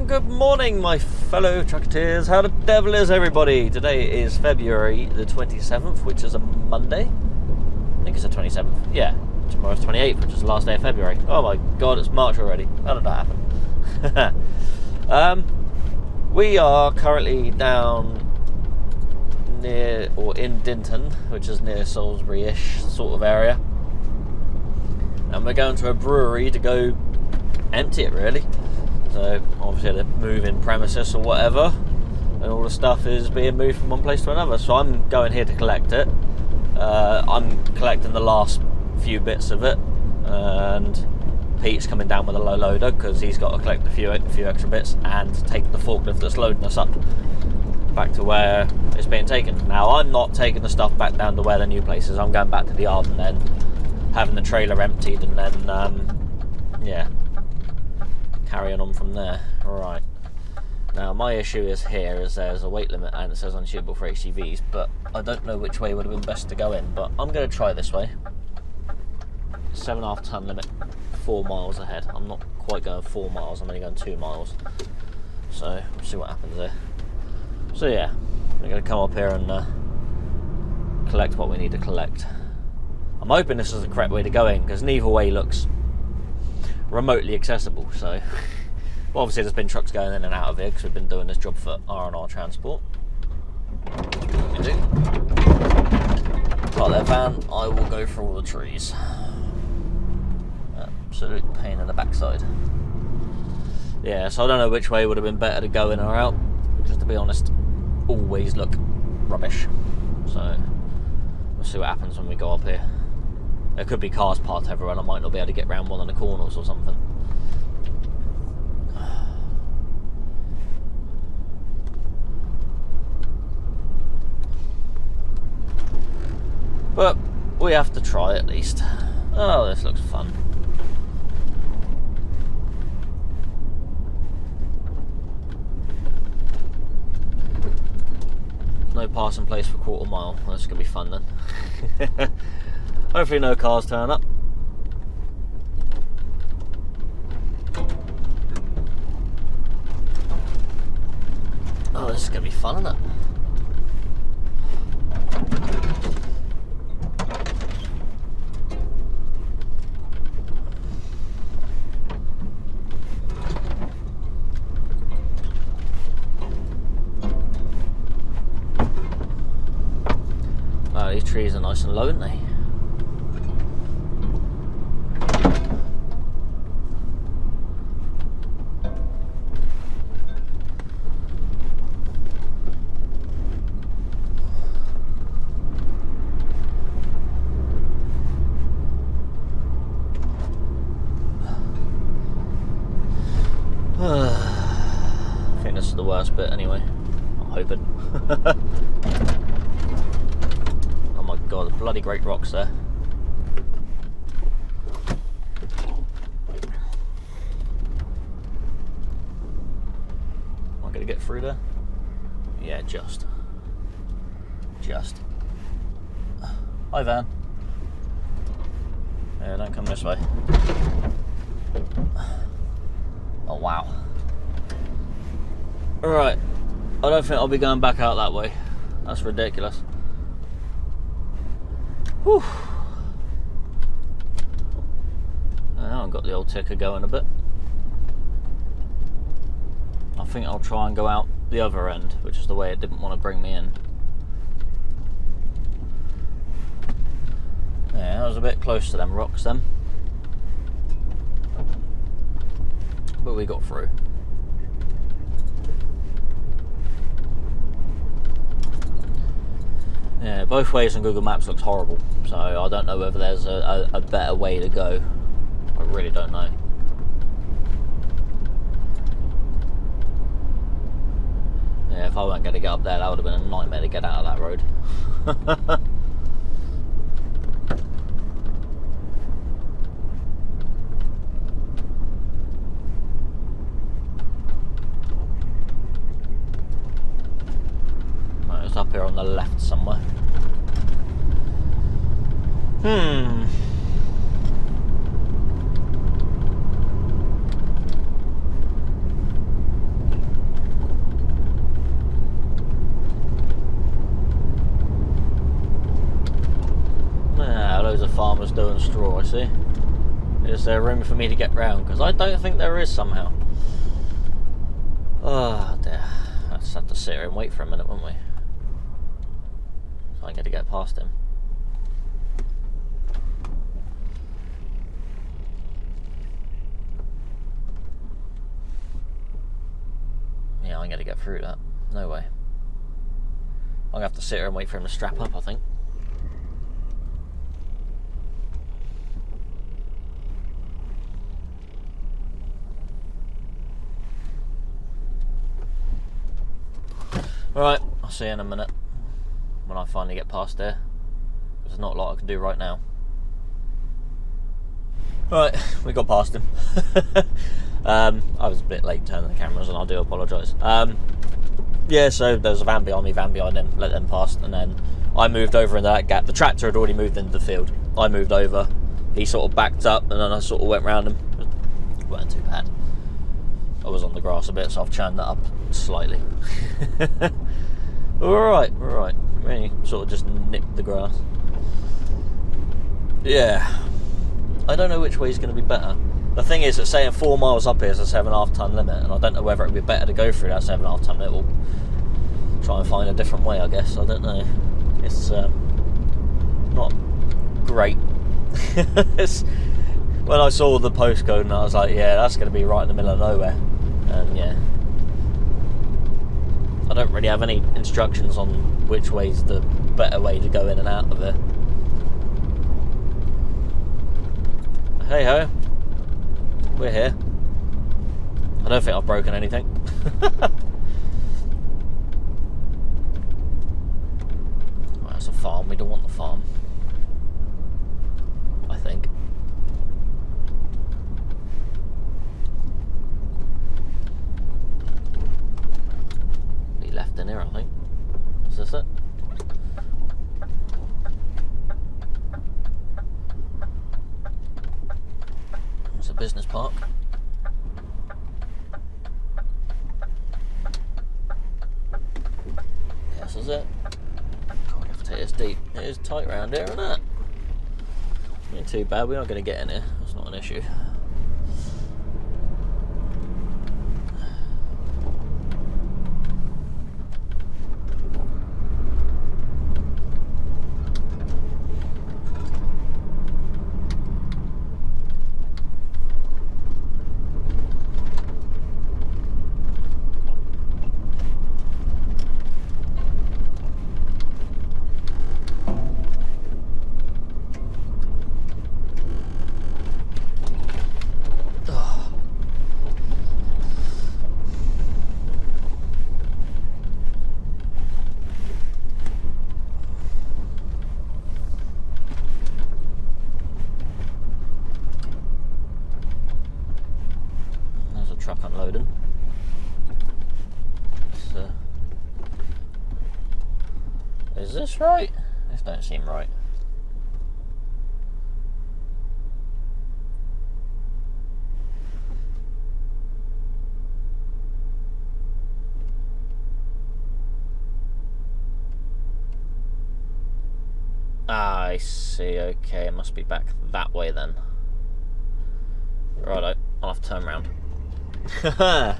good morning, my fellow trucketeers. How the devil is everybody? Today is February the 27th, which is a Monday. I think it's the 27th. Yeah, tomorrow's 28th, which is the last day of February. Oh my god, it's March already. How did that happen? We are currently down near, or in Dinton, which is near Salisbury-ish sort of area. And we're going to a brewery to go empty it, really. So obviously they're moving premises or whatever, and all the stuff is being moved from one place to another. So I'm going here to collect it. I'm collecting the last few bits of it, and Pete's coming down with a low loader because he's got to collect a few extra bits and take the forklift that's loading us up back to where it's being taken. Now I'm not taking the stuff back down to where the new place is. I'm going back to the yard and then having the trailer emptied and then yeah, carrying on from there. Right, now my issue is here is there's a weight limit and it says unsuitable for HGVs, but I don't know which way would have been best to go in, but I'm going to try this way. 7.5 ton limit, 4 miles ahead. I'm not quite going 4 miles, I'm only going 2 miles, so we'll see what happens there. So yeah, we're going to come up here and collect what we need to collect. I'm hoping this is the correct way to go in, because neither way looks remotely accessible. So well, obviously there's been trucks going in and out of here because we've been doing this job for R&R Transport. Like their van, I will go for all the trees. Absolute pain in the backside. Yeah, so I don't know which way would have been better to go in or out, because to be honest, always look rubbish. So we'll see what happens when we go up here. There could be cars parked everywhere and I might not be able to get round one of the corners or something. But we have to try at least. Oh, this looks fun. No passing place for quarter mile. Well, this is going to be fun then. Hopefully no cars turn up. Oh, this is going to be fun, isn't it? Oh, these trees are nice and low, aren't they? I think this is the worst bit anyway. I'm hoping. Oh my god, the bloody great rocks there. Am I going to get through there? Yeah, just. Hi van. Yeah, don't come this way. Oh wow. Alright, I don't think I'll be going back out that way. That's ridiculous. Whew. I haven't got the old ticker going a bit. I think I'll try and go out the other end, which is the way it didn't want to bring me in. Yeah, I was a bit close to them rocks then. But we got through. Yeah, both ways on Google Maps looks horrible, so I don't know whether there's a better way to go. I really don't know. Yeah, if I weren't going to get up there, that would have been a nightmare to get out of that road. It's up here on the left somewhere. loads of farmers doing straw, I see. Is there room for me to get round? Because I don't think there is somehow. Oh dear. I just have to sit here and wait for a minute, won't we? So I get to get past him. Yeah, I'm going to get through that. No way. I'm going to have to sit here and wait for him to strap up, I think. Alright, I'll see you in a minute when I finally get past there. There's not a lot I can do right now. Right, we got past him. I was a bit late turning the cameras and I do apologise. Yeah, so there was a van behind me, let them pass, and then I moved over into that gap. The tractor had already moved into the field. I moved over, he sort of backed up, and then I sort of went round him. It wasn't too bad. I was on the grass a bit, so I've churned that up slightly. We're alright. Really sort of just nipped the grass. Yeah. I don't know which way is going to be better. The thing is that saying 4 miles up here is a 7.5 tonne limit, and I don't know whether it would be better to go through that 7.5 tonne limit or try and find a different way, I guess. I don't know. It's not great. When I saw the postcode and I was like, yeah, that's going to be right in the middle of nowhere. And yeah. I don't really have any instructions on which way's the better way to go in and out of it. Hey ho. We're here. I don't think I've broken anything. Well, that's a farm. We don't want the farm. I think. Be left in here, I think. Is this it? It's a business park. This is it. God, I have to take this deep. It is tight round here, isn't it? Not too bad. We are going to get in here. That's not an issue. Truck unloading. So, is this right? This don't seem right. Ah, I see. Okay, it must be back that way then. Righto, I'll have to turn around. Haha.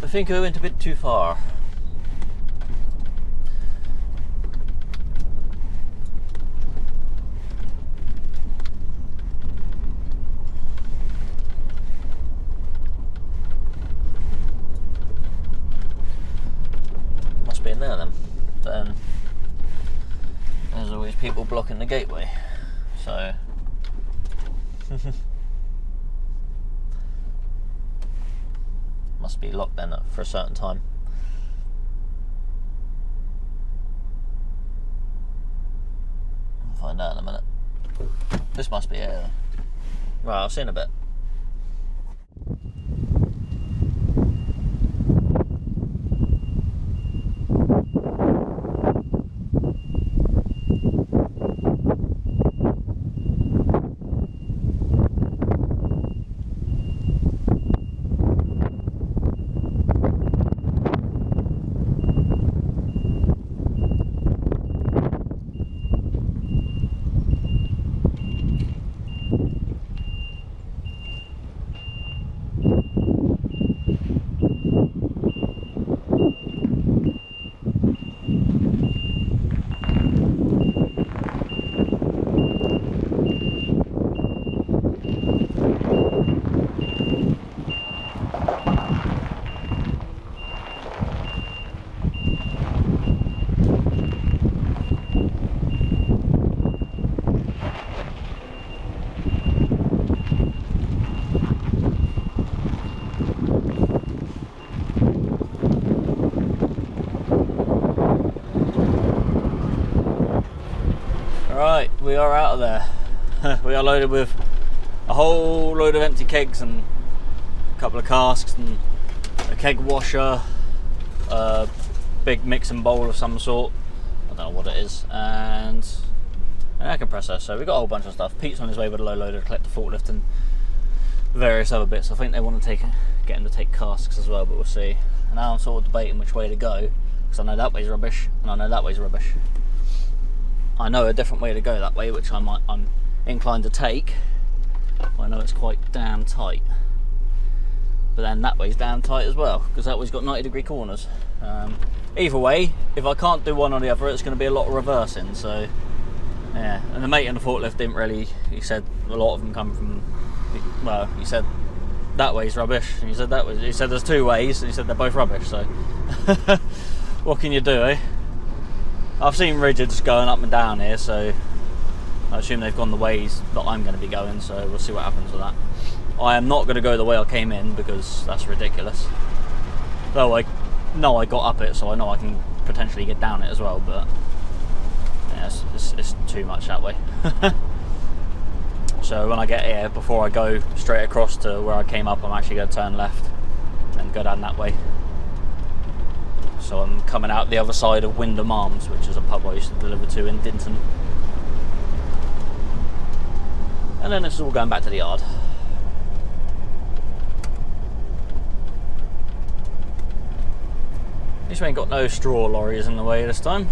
I think I went a bit too far. blocking the gateway. So must be locked then for a certain time. I'll find out in a minute. This must be it. Right, I'll see you in a bit. Right, we are out of there. We are loaded with a whole load of empty kegs and a couple of casks and a keg washer, a big mixing bowl of some sort, I don't know what it is, and an air compressor. So we've got a whole bunch of stuff. Pete's on his way with a low loader to collect the forklift and various other bits. I think they want to get him to take casks as well, but we'll see. And now I'm sort of debating which way to go, because I know that way's rubbish and I know that way's rubbish. I know a different way to go that way, which I'm inclined to take. I know it's quite damn tight, but then that way's damn tight as well, because that way's got 90-degree corners. Either way, if I can't do one or the other, it's going to be a lot of reversing. So yeah, and the mate on the forklift didn't really. He said a lot of them come from. Well, he said that way's rubbish, and he said that way. He said there's two ways, and he said they're both rubbish. So what can you do, eh? I've seen rigids going up and down here, so I assume they've gone the ways that I'm going to be going, so we'll see what happens with that. I am not going to go the way I came in, because that's ridiculous. Though I know I got up it, so I know I can potentially get down it as well, but yeah, it's too much that way. So when I get here, before I go straight across to where I came up, I'm actually going to turn left and go down that way. So I'm coming out the other side of Wyndham Arms, which is a pub I used to deliver to in Dinton. And then it's all going back to the yard. At least we ain't got no straw lorries in the way this time.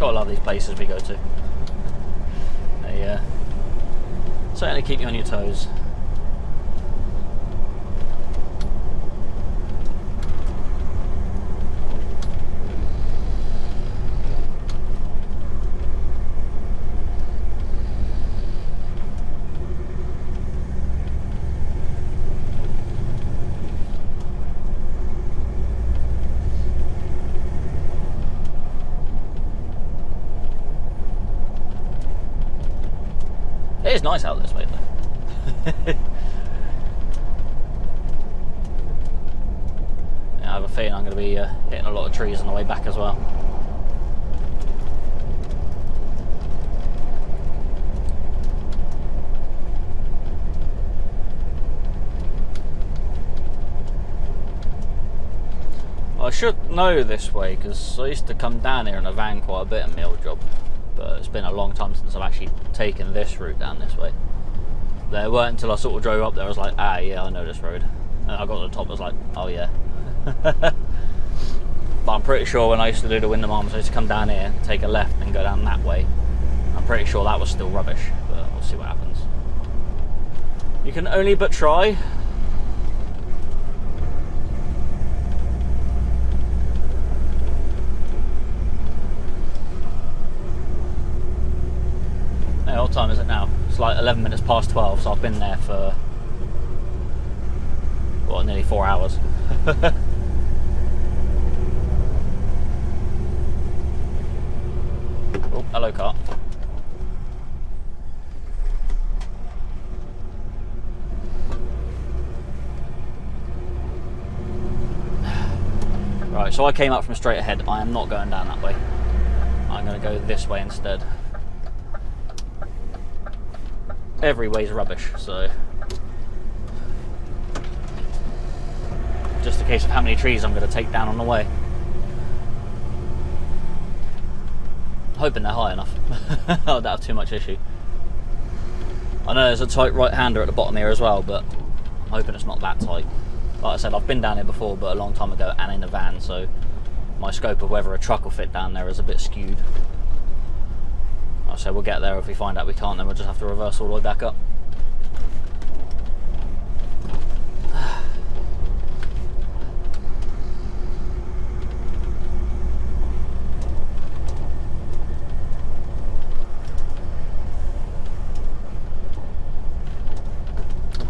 Gotta love these places we go to. They certainly keep you on your toes. It is nice out this way though. Yeah, I have a feeling I'm going to be hitting a lot of trees on the way back as well. I should know this way, because I used to come down here in a van quite a bit in my old job. But it's been a long time since I've actually taken this route down this way. There weren't until I sort of drove up there, I was like, ah yeah, I know this road. And I got to the top, I was like, oh yeah. But I'm pretty sure when I used to do the Wyndham Arms, I used to come down here, take a left and go down that way. I'm pretty sure that was still rubbish, but we'll see what happens. You can only but try. What time is it now? It's like 11 minutes past 12, so I've been there for what, nearly 4 hours. Oh, hello car. Right, so I came up from straight ahead. I am not going down that way. I'm going to go this way instead. Every way's rubbish, so... just a case of how many trees I'm going to take down on the way. Hoping they're high enough. I don't have too much issue. I know there's a tight right-hander at the bottom here as well, but I'm hoping it's not that tight. Like I said, I've been down here before, but a long time ago and in a van, so my scope of whether a truck will fit down there is a bit skewed. Like I said, we'll get there. If we find out we can't, then we'll just have to reverse all the way back up.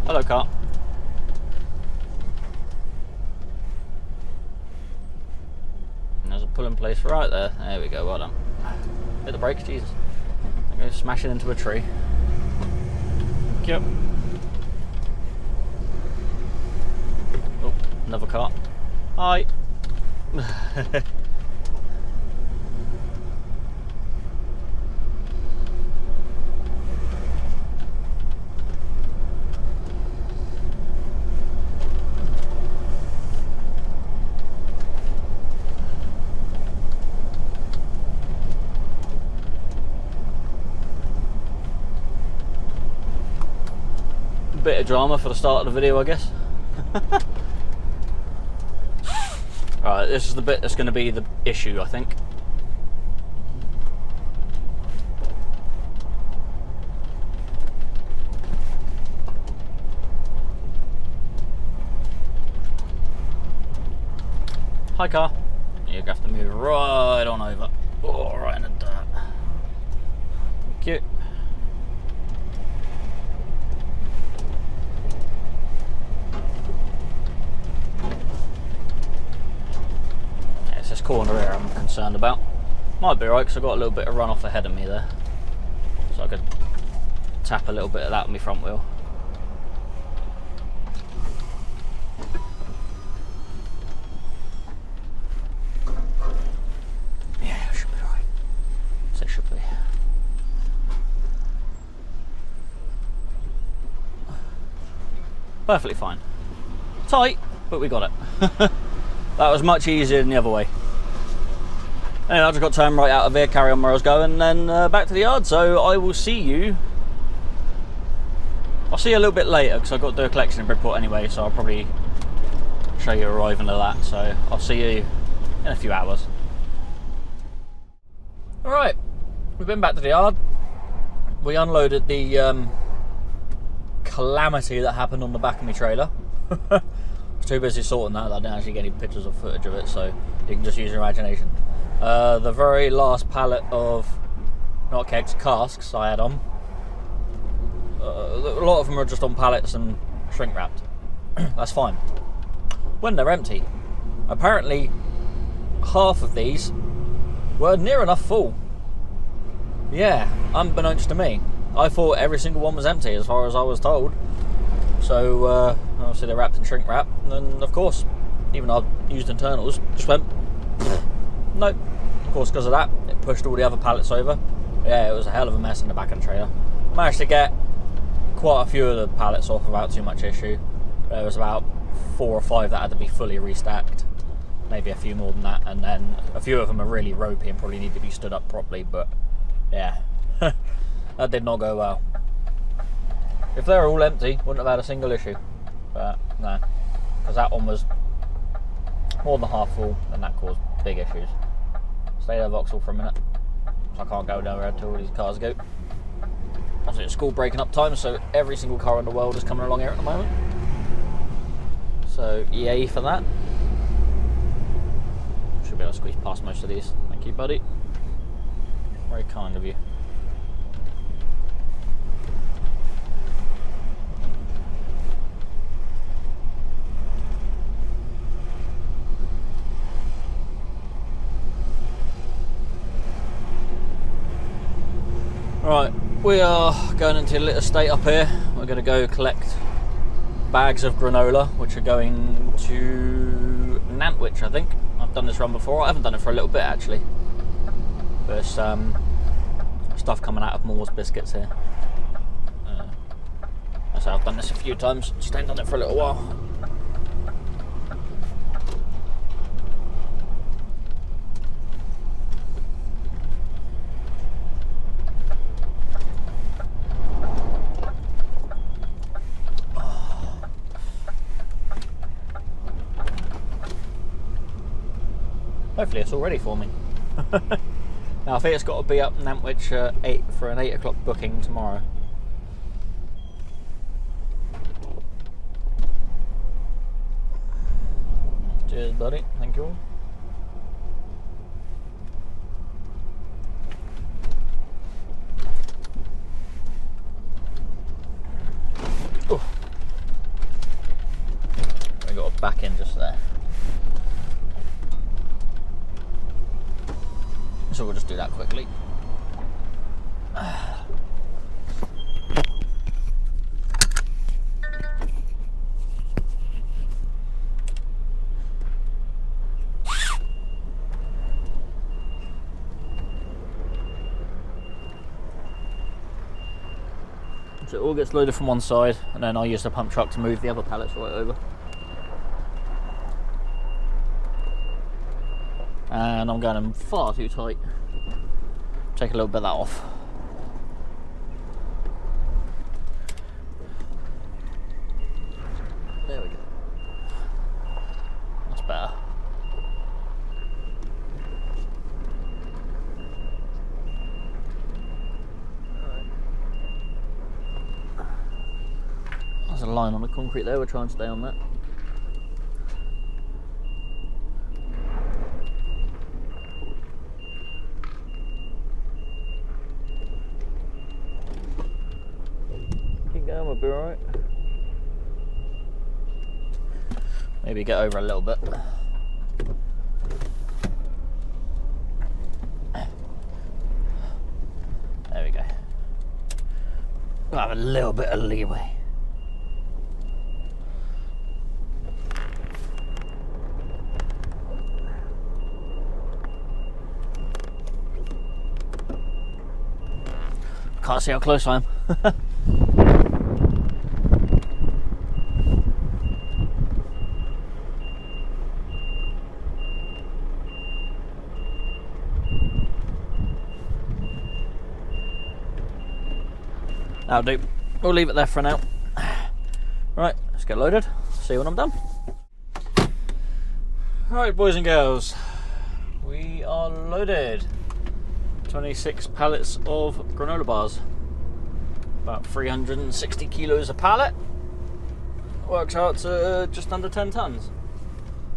Hello, car. And there's a pull in place right there. There we go, well done. Hit the brakes, Jesus. I'm going to smash it into a tree. Yep. Oh, another car. Hi. Bit of drama for the start of the video, I guess. Alright, this is the bit that's going to be the issue, I think. Hi, car. You're going to have to move right on over. Oh, right in the dirt. Thank you. This corner here I'm concerned about. Might be right because I've got a little bit of runoff ahead of me there, so I could tap a little bit of that with my front wheel. Yeah, it should be right. So it should be. Perfectly fine. Tight, but we got it. That was much easier than the other way. Anyway, I just got to turn right out of here, carry on where I was going, and then back to the yard. So I will see you. I'll see you a little bit later because I've got to do a collection in Bridport anyway. So I'll probably show you arriving to that. So I'll see you in a few hours. All right, we've been back to the yard. We unloaded the calamity that happened on the back of my trailer. I was too busy sorting that I didn't actually get any pictures or footage of it, so you can just use your imagination. The very last pallet of, not kegs, casks I had on, a lot of them are just on pallets and shrink wrapped. That's fine. When they're empty, apparently half of these were near enough full. Yeah, unbeknownst to me. I thought every single one was empty as far as I was told. So obviously they're wrapped in shrink wrap, and then of course, even though I used internals, just went nope. Of course, because of that, it pushed all the other pallets over. Yeah, it was a hell of a mess in the back of the trailer. Managed to get quite a few of the pallets off without too much issue. There was about 4 or 5 that had to be fully restacked, maybe a few more than that, and then a few of them are really ropey and probably need to be stood up properly. But yeah, that did not go well. If they were all empty, wouldn't have had a single issue. But no, because that one was more than half full, and that caused big issues. Stay there, Vauxhall, for a minute. So I can't go nowhere until all these cars go. Obviously it's school breaking up time, so every single car in the world is coming along here at the moment. So yay for that. Should be able to squeeze past most of these. Thank you, buddy. Very kind of you. Right, we are going into a little estate up here. We're going to go collect bags of granola, which are going to Nantwich, I think. I've done this run before. I haven't done it for a little bit actually. There's stuff coming out of Moore's biscuits here. So I've done this a few times, just ain't done it for a little while. Hopefully it's all ready for me. Now I think it's got to be up Nantwich 8 for an 8 o'clock booking tomorrow. Cheers, buddy. Thank you. Oh, I got a back in just there. So we'll just do that quickly. So it all gets loaded from one side, and then I'll use the pump truck to move the other pallets right over. And I'm going them far too tight. Take a little bit of that off. There we go. That's better. There's a line on the concrete there, we'll try and stay on that. We'll be alright. Maybe get over a little bit. There we go. We'll have a little bit of leeway. Can't see how close I am. That'll do. We'll leave it there for now. Right, let's get loaded. See you when I'm done. Alright, boys and girls. We are loaded. 26 pallets of granola bars. About 360 kilos a pallet. Works out to just under 10 tons.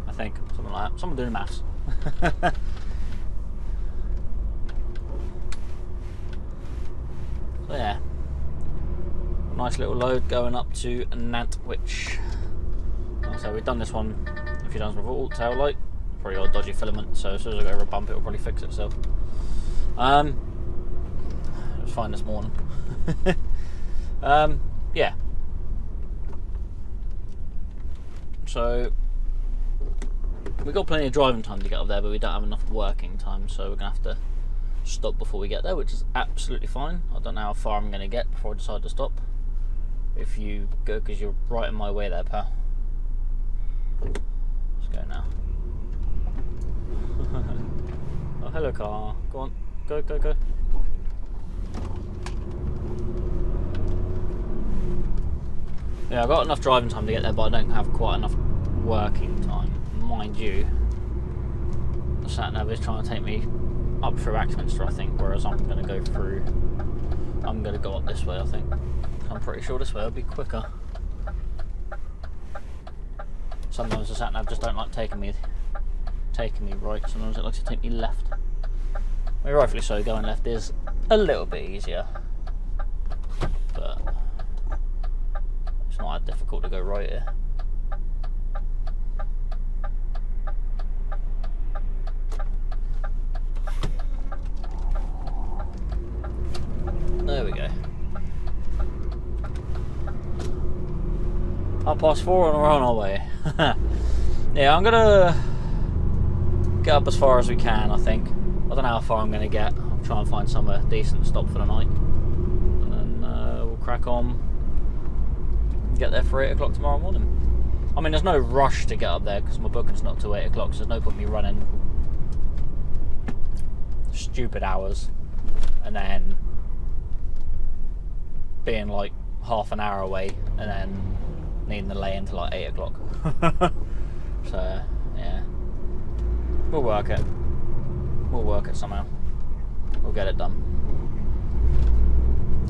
I think. Something like that. Someone doing the maths. So yeah. Nice little load going up to Nantwich. So we've done this one a few times before. Tail light, probably got a dodgy filament, so as soon as I go over a bump, it'll probably fix itself. It was fine this morning. Yeah. So we've got plenty of driving time to get up there, but we don't have enough working time, so we're gonna have to stop before we get there, which is absolutely fine. I don't know how far I'm gonna get before I decide to stop. If you go, because you're right in my way there, pal. Let's go now. Oh, hello car. Go on. Go, go, go. Yeah, I've got enough driving time to get there, but I don't have quite enough working time. Mind you, the sat-nav is trying to take me up through Axminster, I think, whereas I'm going to go through... I'm going to go up this way, I think. I'm pretty sure this way will be quicker. Sometimes the sat-nav just don't like taking me right. Sometimes it likes to take me left. I mean, rightfully so, going left is a little bit easier, but it's not that difficult to go right here. 4:15 and we're on our way. Yeah, I'm gonna get up as far as we can, I think. I don't know how far I'm gonna get. I'll try and find somewhere decent to stop for the night. And then we'll crack on and get there for 8 o'clock tomorrow morning. I mean, there's no rush to get up there because my booking's not till 8 o'clock, so there's no point me running stupid hours and then being like half an hour away and then needing to lay into like 8 o'clock. So yeah, we'll work it somehow. We'll get it done.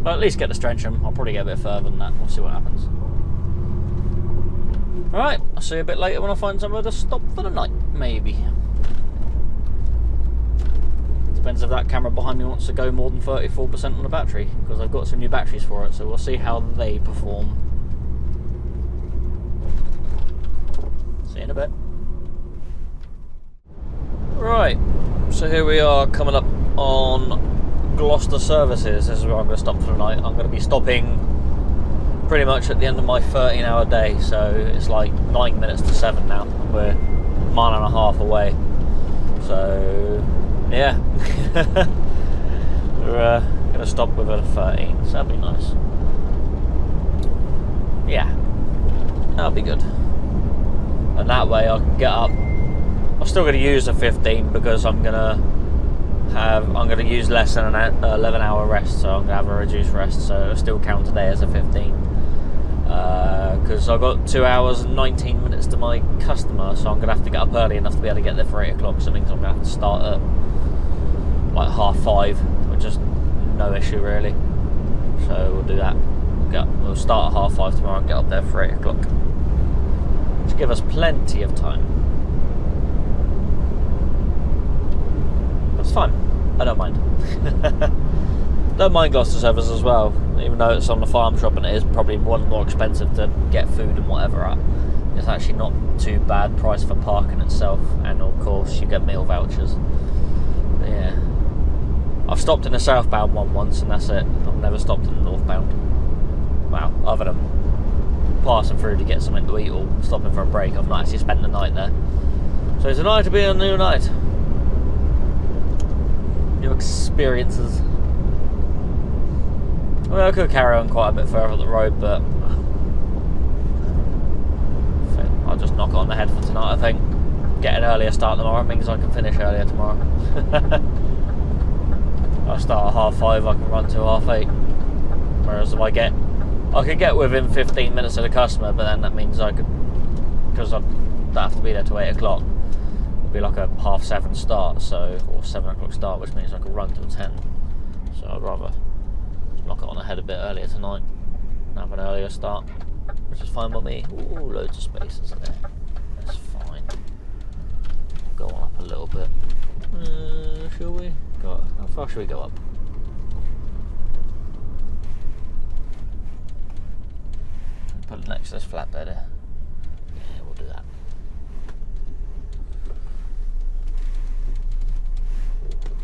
Well, at least get to Strensham. I'll probably get a bit further than that. We'll see what happens. Alright, I'll see you a bit later when I find somewhere to stop for the night, maybe. Depends if that camera behind me wants to go more than 34% on the battery, because I've got some new batteries for it, so we'll see how they perform. See you in a bit. Right, so here we are coming up on Gloucester Services. This is where I'm going to stop for the night. I'm going to be stopping pretty much at the end of my 13-hour day, so it's like 9 minutes to 7 now. We're a mile and a half away, so yeah. We're going to stop with a 13, so that'll be nice. Yeah, that'll be good. And that way I can get up. I'm still going to use a 15 because I'm going to use less than an 11-hour rest, so I'm going to have a reduced rest, so it'll still count today as a 15. Because I've got 2 hours and 19 minutes to my customer, so I'm going to have to get up early enough to be able to get there for 8 o'clock, so it means I'm going to have to start at like 5:30, which is no issue really. So we'll do that. We'll start at 5:30 tomorrow and get up there for 8 o'clock. Which give us plenty of time. That's fine. I don't mind. Don't mind Gloucester Service as well, even though it's on the farm shop and it is probably more expensive to get food and whatever at. It's actually not too bad price for parking itself, and of course you get meal vouchers. But yeah, I've stopped in the southbound one once and that's it. I've never stopped in the northbound. Wow, other than passing through to get something to eat or stopping for a break, I've not actually spent the night there. So tonight to be a new night. New experiences. Well, I could carry on quite a bit further up the road, but I'll just knock it on the head for tonight, I think. Get an earlier start tomorrow means I can finish earlier tomorrow. I'll start at 5:30, I can run till 8:30. Whereas if I could get within 15 minutes of the customer, but then that means because I don't have to be there till 8 o'clock, it'll be like a 7:30 start, or 7 o'clock start, which means I could run till 10. So I'd rather knock it on the head a bit earlier tonight and have an earlier start, which is fine by me. Ooh, loads of space, isn't there? That's fine. Go on up a little bit. Shall we? How far should we go up? Put it next to this flatbed here. Yeah, we'll do that.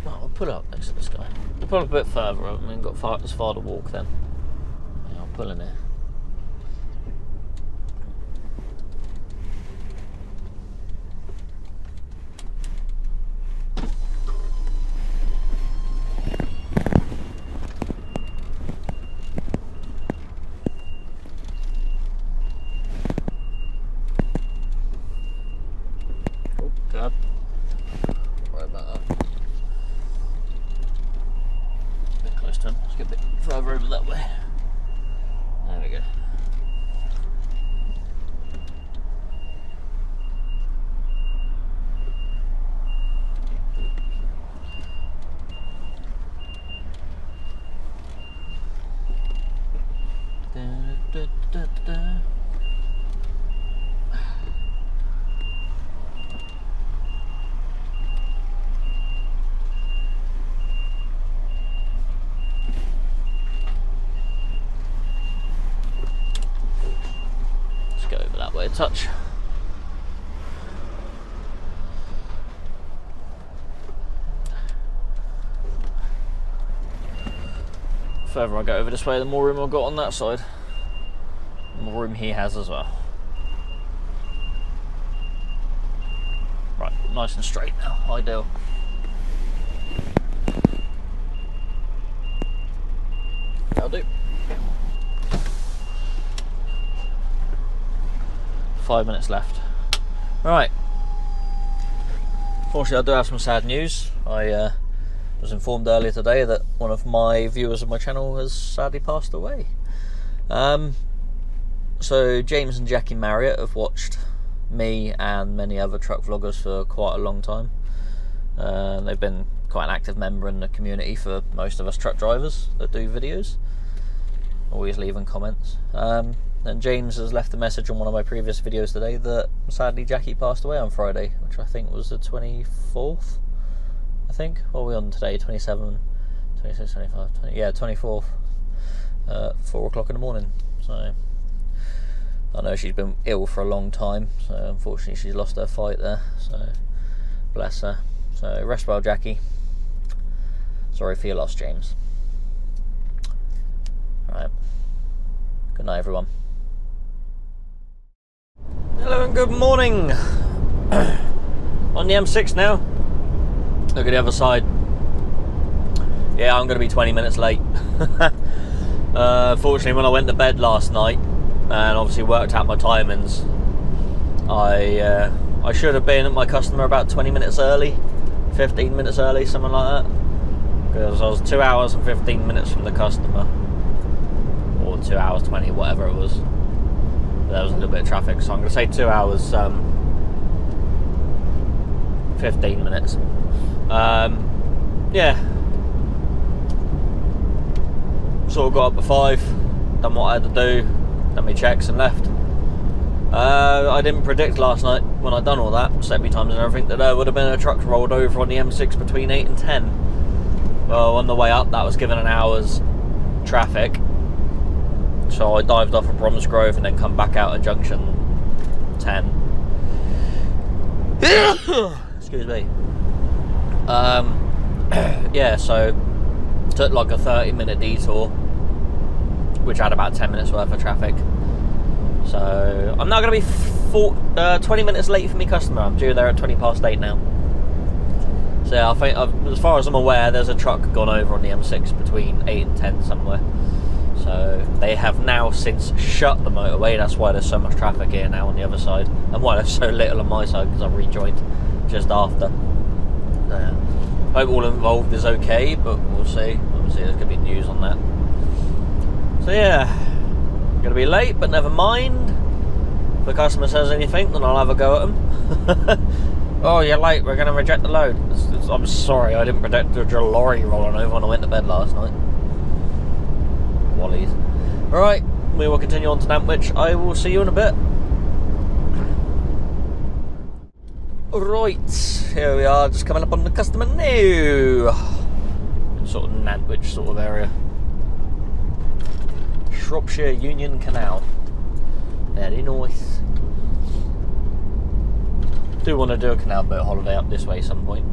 Well, we'll pull up next to this guy. We'll pull up a bit further up. I mean, got as far to walk then. Yeah, I'll pull in here. Oh, God. Sorry about that. Let's get a bit further over that way. There we go. Go over that way a touch. The further I go over this way, the more room I've got on that side. The more room he has as well. nice and straight now. Ideal. That'll do. 5 minutes left. Right. Fortunately, I do have some sad news. I was informed earlier today that one of my viewers of my channel has sadly passed away. So James and Jackie Marriott have watched me and many other truck vloggers for quite a long time. They've been quite an active member in the community for most of us truck drivers that do videos, always leaving comments. And James has left a message on one of my previous videos today that sadly Jackie passed away on Friday, which I think was the 24th, I think. What are we on today? 27, 26, 25, 20, yeah, 24th, 4 o'clock in the morning. So I know she's been ill for a long time, so unfortunately she's lost her fight there, so bless her. So rest well, Jackie. Sorry for your loss, James. Alright, good night everyone. Hello and good morning. On the M6 now. Look at the other side. Yeah, I'm going to be 20 minutes late. Fortunately, when I went to bed last night and obviously worked out my timings, I should have been at my customer about 20 minutes early, 15 minutes early, something like that, because I was 2 hours and 15 minutes from the customer, or 2 hours 20, whatever it was. But there was a little bit of traffic, so I'm going to say 2 hours 15 minutes. Yeah, sort of got up at 5, done what I had to do, done my checks and left. I didn't predict last night when I'd done all that, set me times and everything, that there would have been a truck rolled over on the M6 between 8 and 10. Well, on the way up that was given an hour's traffic, so I dived off at Bromsgrove and then come back out at junction 10. Excuse me. Yeah, so took like a 30-minute detour, which had about 10 minutes worth of traffic. So I'm now going to be 20 minutes late for my customer. I'm due there at 20 past 8 now. So yeah, I think, as far as I'm aware, there's a truck gone over on the M6 between 8 and 10 somewhere. So they have now since shut the motorway. That's why there's so much traffic here now on the other side, and why there's so little on my side, because I've rejoined just after. Hope all involved is okay, but we'll see. Obviously there's going to be news on that. So yeah, going to be late, but never mind. If the customer says anything, then I'll have a go at them. Oh, you're late, we're going to reject the load. I'm sorry, I didn't predict a lorry rolling over when I went to bed last night. Wallies. Right, we will continue on to Nantwich. I will see you in a bit. Right, here we are, just coming up on the customer now. Sort of Nantwich sort of area. Shropshire Union Canal. Very nice. Do want to do a canal boat holiday up this way some point.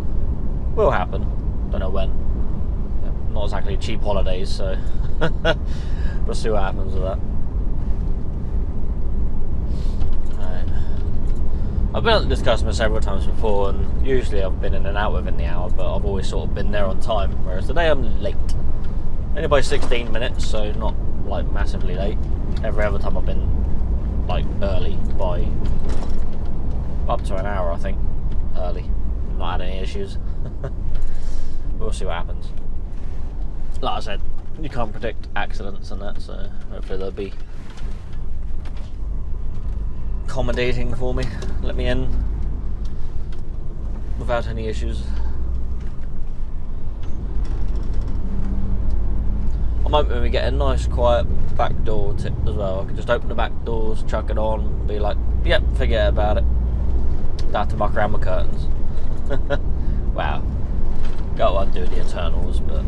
Will happen. Don't know when. Not exactly cheap holidays, so we'll see what happens with that. I've been at this customer several times before, and usually I've been in and out within the hour, but I've always sort of been there on time, whereas today I'm late. Only by 16 minutes, so not like massively late. Every other time I've been like early by up to an hour, I think, early. Not had any issues. We'll see what happens. Like I said, you can't predict accidents and that, so hopefully they'll be accommodating for me, let me in without any issues. I might maybe get a nice quiet back door tip as well. I could just open the back doors, chuck it on, and be like, yep, forget about it. Don't have to muck around with curtains. Wow. Got to undo the internals, but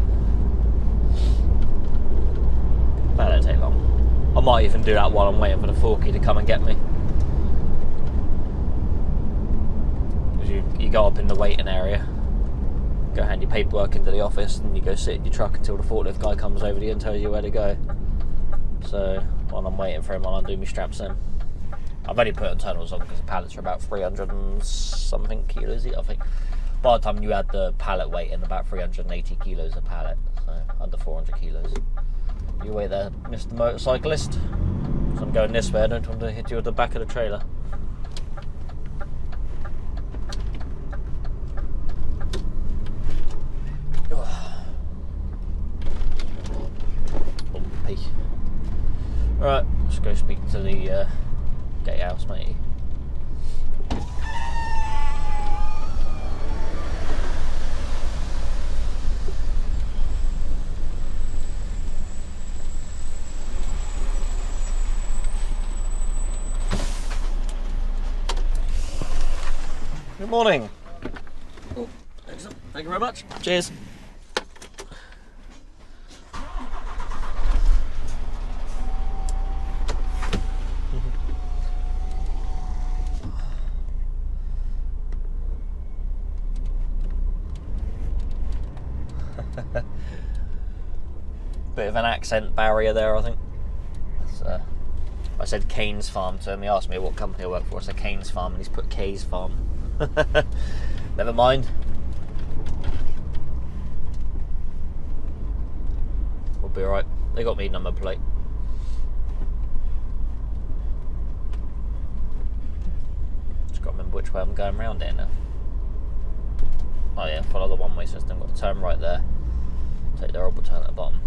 that don't take long. I might even do that while I'm waiting for the forky to come and get me. You go up in the waiting area, go hand your paperwork into the office, and you go sit in your truck until the forklift guy comes over to you and tells you where to go. So while I'm waiting for him, I'll undo my straps in. I've only put internals on because the pallets are about 300 and something kilos each, I think. By the time you add the pallet weight in, about 380 kilos a pallet, so under 400 kilos. You wait there, Mr. Motorcyclist. So I'm going this way, I don't want to hit you at the back of the trailer. Bumpy. Right, let's go speak to the gatehouse, matey. Good morning. Oh, excellent. Thank you very much. Cheers. Bit of an accent barrier there, I think. I said Cains Farm to him. He asked me what company I work for. I said Cains Farm, and he's put K's Farm. Never mind. We'll be alright. They got me number plate. Just got to remember which way I'm going round here now. Oh yeah, follow the one-way system. Got to turn right there. Take the horrible turn at the bottom.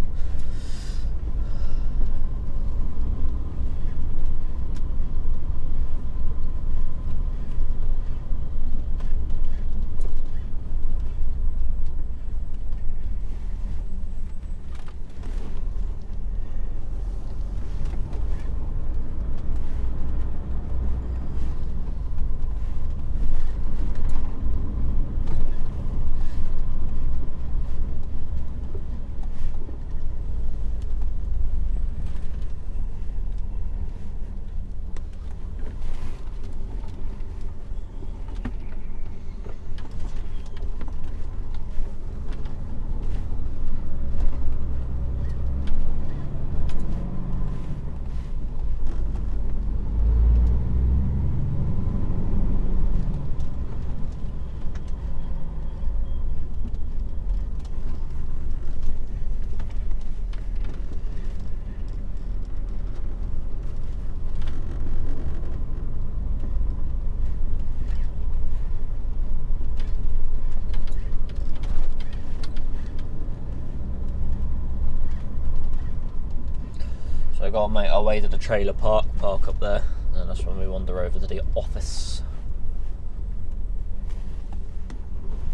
So we've got to make our way to the trailer park up there, and that's when we wander over to the office.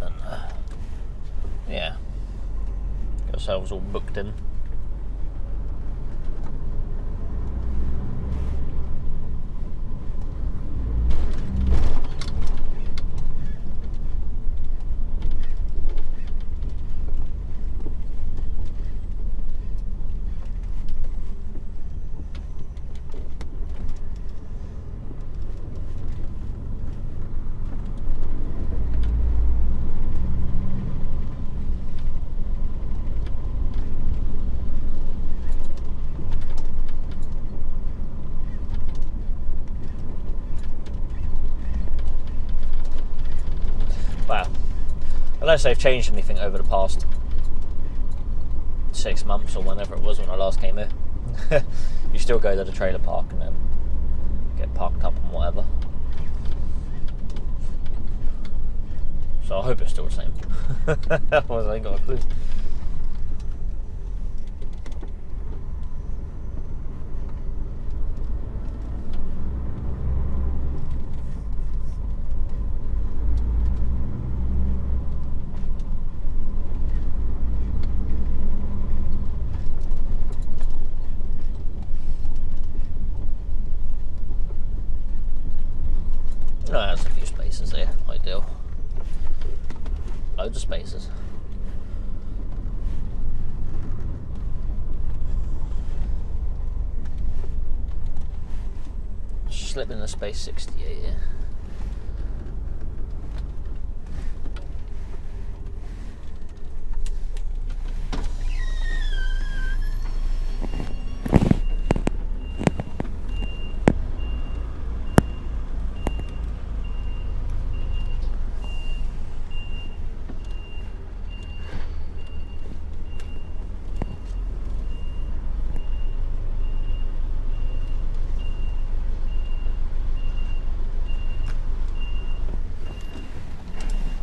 And yeah, get ourselves all booked in. Wow. Unless they've changed anything over the past 6 months or whenever it was when I last came here. You still go to the trailer park and then get parked up and whatever. So I hope it's still the same. Otherwise I ain't got a clue. No, there's a few spaces there, ideal. Loads of spaces. Slip in the space 68 here.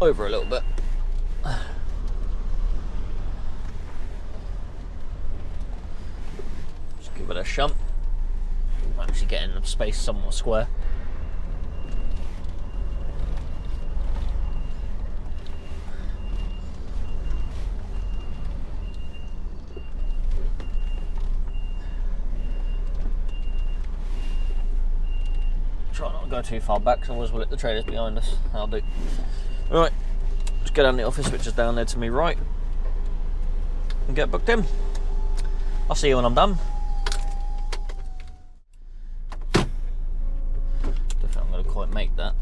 over a little bit. Just give it a shunt. I'm actually getting the space somewhat square. Try not to go too far back, because otherwise we'll hit the trailers behind us. That'll do. Right, let's get down the office, which is down there to me right, and get booked in. I'll see you when I'm done. Don't think I'm going to quite make that.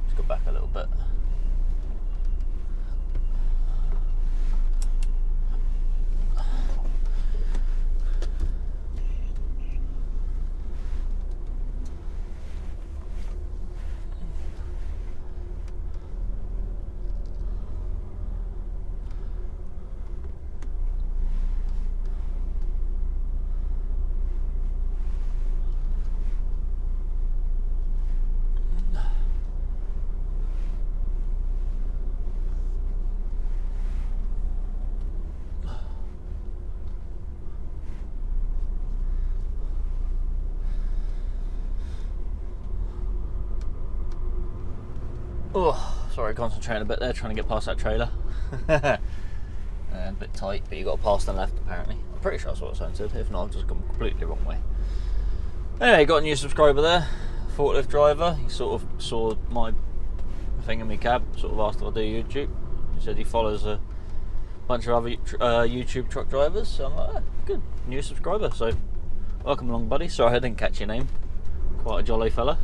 Let's go back a little bit. Oh, sorry, concentrating a bit there, trying to get past that trailer. A bit tight, but you got to pass the left apparently. I'm pretty sure that's what it said. If not, I've just gone completely the wrong way. Anyway, got a new subscriber there, forklift driver. He sort of saw my thing in my cab, sort of asked if I do YouTube. He said he follows a bunch of other YouTube truck drivers. So I'm like, oh, good, new subscriber. So welcome along, buddy. Sorry I didn't catch your name. Quite a jolly fella.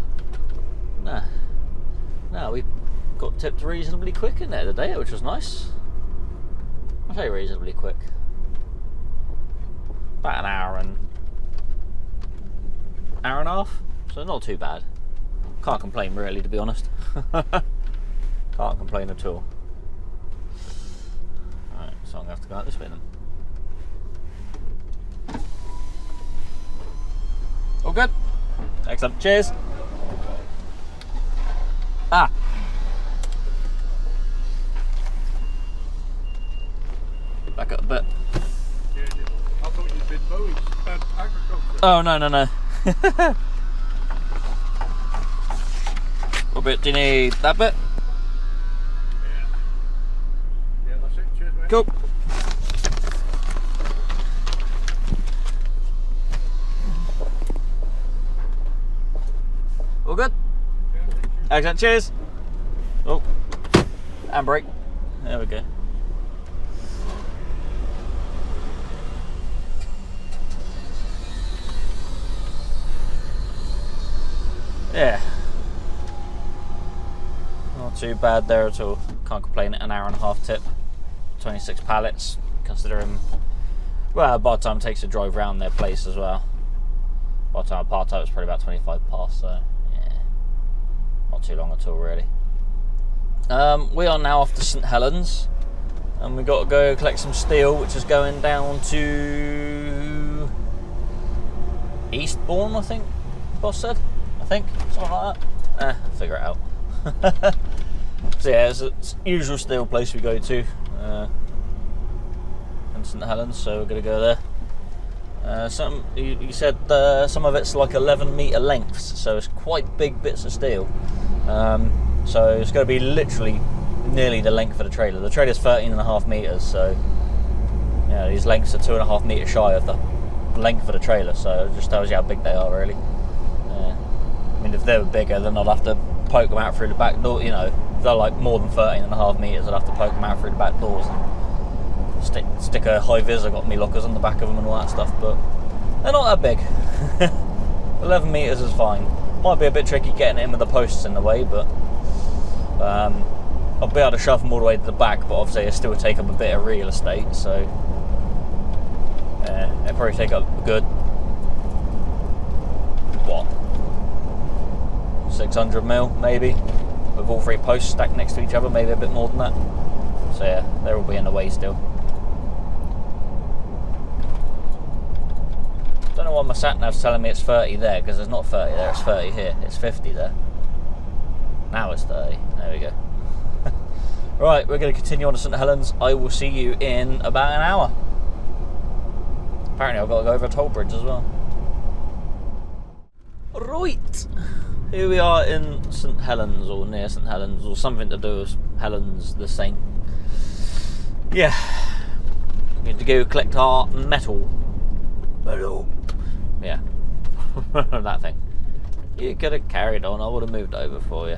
Nah, we got tipped reasonably quick in there today, which was nice. I'll say reasonably quick. About an hour and a half, so not too bad. Can't complain really, to be honest. Can't complain at all. Alright, so I'm going to have to go out this way then. All good? Excellent, cheers! Back up a bit. I thought you'd been mowing agriculture. Oh, no. What bit do you need? That bit? Yeah, that's it. Cheers, mate. Cool. All good? Excellent, cheers. Oh, and brake. There we go. Yeah. Not too bad there at all. Can't complain. An hour and a half tip. 26 pallets, considering, well, by the time it takes a drive round their place as well. By the time I parked out, it was probably about 25 past, so yeah. Not too long at all, really. We are now off to St Helens, and we've got to go collect some steel, which is going down to Eastbourne, I think the boss said. I think, something like that. Figure it out. So yeah, it's a usual steel place we go to in St Helens, so we're going to go there. You said some of it's like 11 metre lengths, so it's quite big bits of steel. So it's going to be literally nearly the length of the trailer. The trailer's 13.5 metres, so yeah, these lengths are 2.5 metres shy of the length of the trailer, so it just tells you how big they are, really. I mean, if they were bigger, then I'd have to poke them out through the back door. You know, if they're like more than 13.5 metres, I'd have to poke them out through the back doors and stick a high vis. I've got me lockers on the back of them and all that stuff, but they're not that big. 11 metres is fine. Might be a bit tricky getting it in with the posts in the way, but I'll be able to shove them all the way to the back, but obviously it still take up a bit of real estate, so it'll probably take up a good, what, 600 mil maybe, with all three posts stacked next to each other, maybe a bit more than that. So yeah, they'll all be in the way still. Don't know why my sat nav's telling me it's 30 there, because there's not 30 there, it's 30 here, it's 50 there. Now it's 30, there we go. Right, we're going to continue on to St Helens. I will see you in about an hour. Apparently I've got to go over a toll bridge as well. Right, here we are in St Helens, or near St Helens, or something to do with Helens the same. Yeah, we need to go collect our metal. Yeah, that thing. You could have carried on, I would have moved over for you.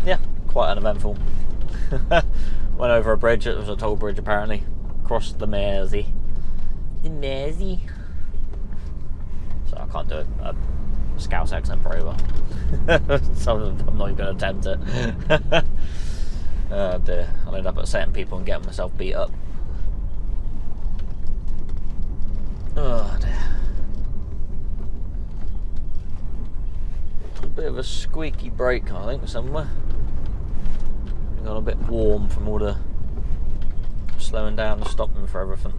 Yeah, quite uneventful. Went over a bridge, it was a toll bridge apparently. Crossed the Mersey. The Mersey. So I can't do it. Scouse accent very well. So I'm not even going to attempt it. Oh dear. I'll end up upsetting people and getting myself beat up. Oh dear. A bit of a squeaky brake, I think, somewhere. Got a bit warm from all the slowing down and stopping for everything.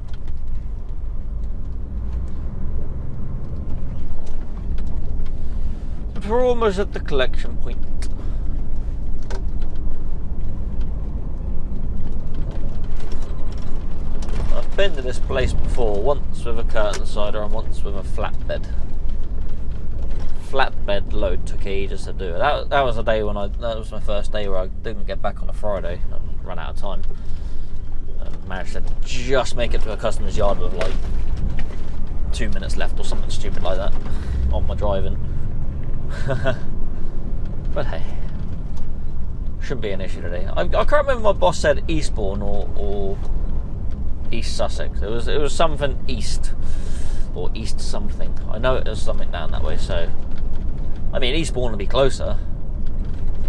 We're almost at the collection point. I've been to this place before, once with a curtain cider and once with a flatbed. Flatbed load took ages to do. That was a day that was my first day where I didn't get back on a Friday. I ran out of time. And managed to just make it to a customer's yard with like 2 minutes left or something stupid like that on my driving. But hey, shouldn't be an issue today. I can't remember if my boss said Eastbourne or East Sussex. It was something east or east something. I know there's something down that way, so I mean Eastbourne would be closer.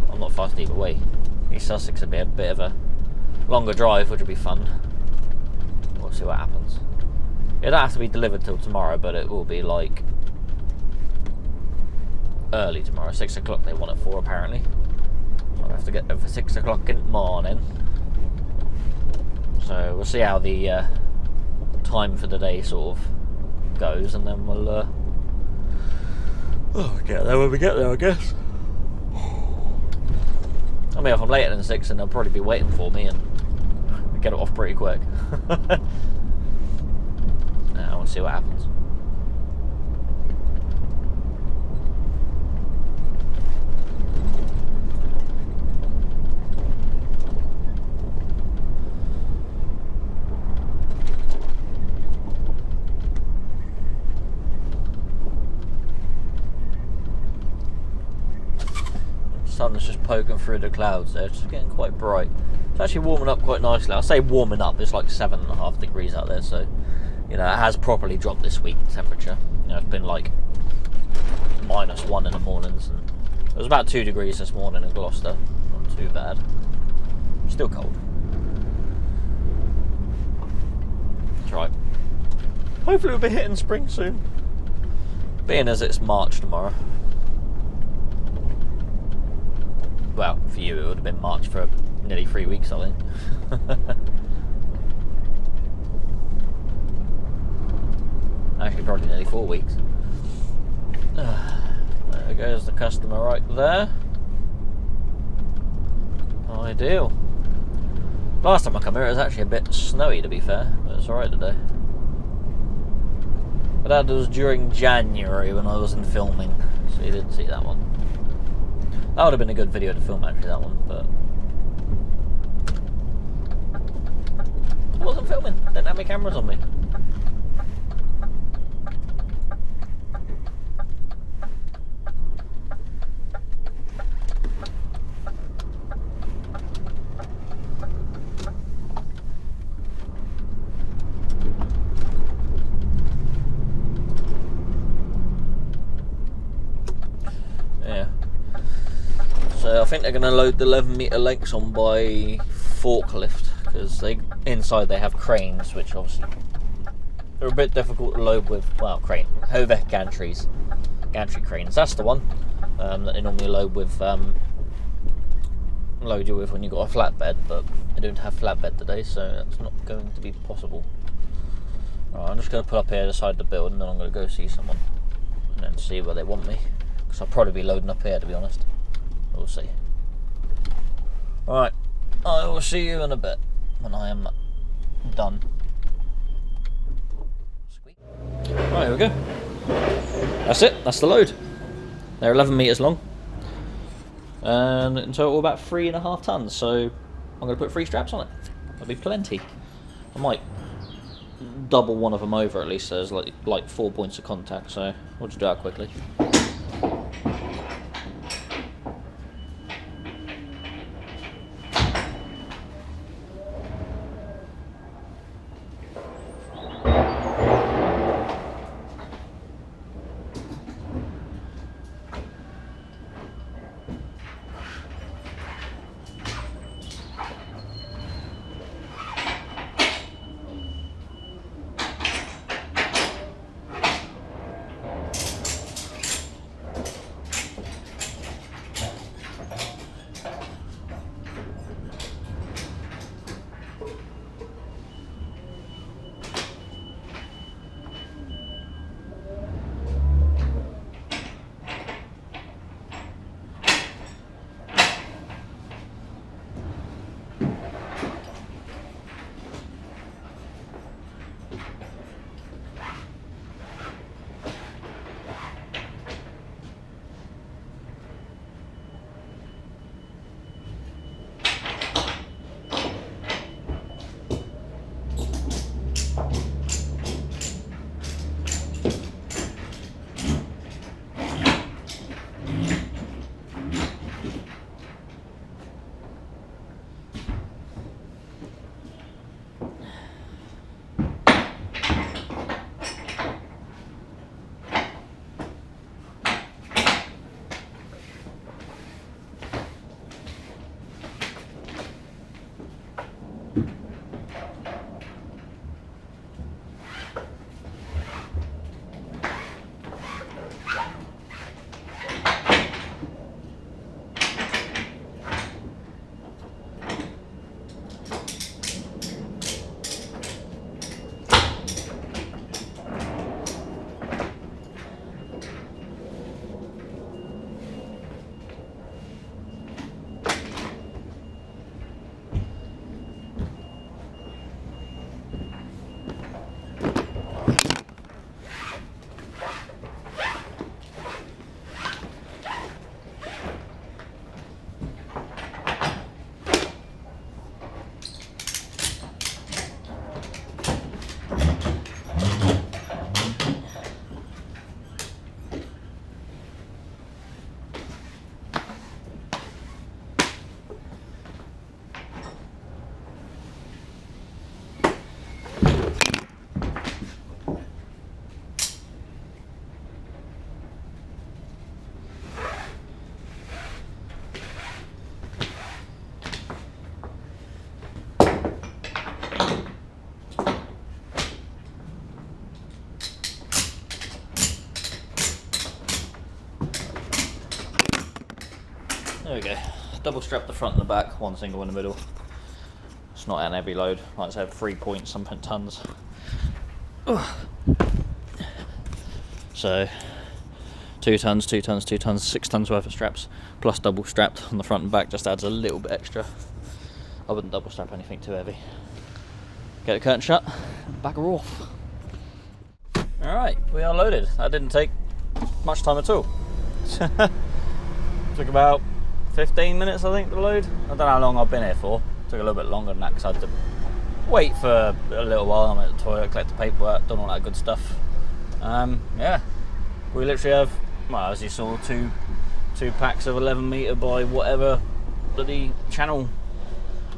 I'm not fussed either way. East Sussex would be a bit of a longer drive, which would be fun. We'll see what happens. It don't have to be delivered till tomorrow, but it will be like early tomorrow. 6 o'clock they want it for apparently. So I'll have to get there for 6 o'clock in the morning. So we'll see how the time for the day sort of goes, and then we'll get there when we get there, I guess. I mean, if I'm later than 6, then they'll probably be waiting for me, and we get it off pretty quick. Now we'll see what happens. Sun's just poking through the clouds there, it's getting quite bright. It's actually warming up quite nicely. I say warming up, it's like 7.5 degrees out there, so you know, it has properly dropped this week, the temperature. You know, it's been like -1 in the mornings, and it was about 2 degrees this morning in Gloucester. Not too bad. Still cold. That's right. Hopefully we'll be hitting spring soon, being as it's March tomorrow. Well, for you it would have been March for nearly 3 weeks, I think. Actually, probably nearly 4 weeks. There goes the customer right there. Ideal. Last time I come here it was actually a bit snowy, to be fair, but it's alright today. But that was during January when I was in filming, so you didn't see that one. That would have been a good video to film, actually, that one, but I wasn't filming, didn't have my cameras on me. I think they're going to load the 11 metre lengths on by forklift, because inside they have cranes, which obviously they're a bit difficult to load with. Well, Hovek gantry cranes. That's the one that they normally load you with when you've got a flatbed. But I don't have flatbed today, so that's not going to be possible. Right, I'm just going to pull up here beside the building, and then I'm going to go see someone and then see where they want me, because I'll probably be loading up here, to be honest. We'll see. Alright, I will see you in a bit when I am done. Sweet. Right, here we go. That's it, that's the load. They're 11 metres long, and in total about 3.5 tonnes, so I'm going to put 3 straps on it. That'll be plenty. I might double one of them over at least, so there's like 4 points of contact, so we'll just do that quickly. There we go. Double strap the front and the back, one single in the middle. It's not an heavy load. Like I said, 3 point something tons. So 2 tons, 2 tons, 2 tons, 6 tons worth of straps, plus double strapped on the front and back just adds a little bit extra. I wouldn't double strap anything too heavy. Get the curtain shut, back her off. Alright, we are loaded. That didn't take much time at all. Took about 15 minutes, I think, to load. I don't know how long I've been here for. Took a little bit longer than that because I had to wait for a little while. I'm at the toilet, collect the paperwork, done all that good stuff. Yeah, we literally have, well, as you saw, two packs of 11 metre by whatever bloody channel.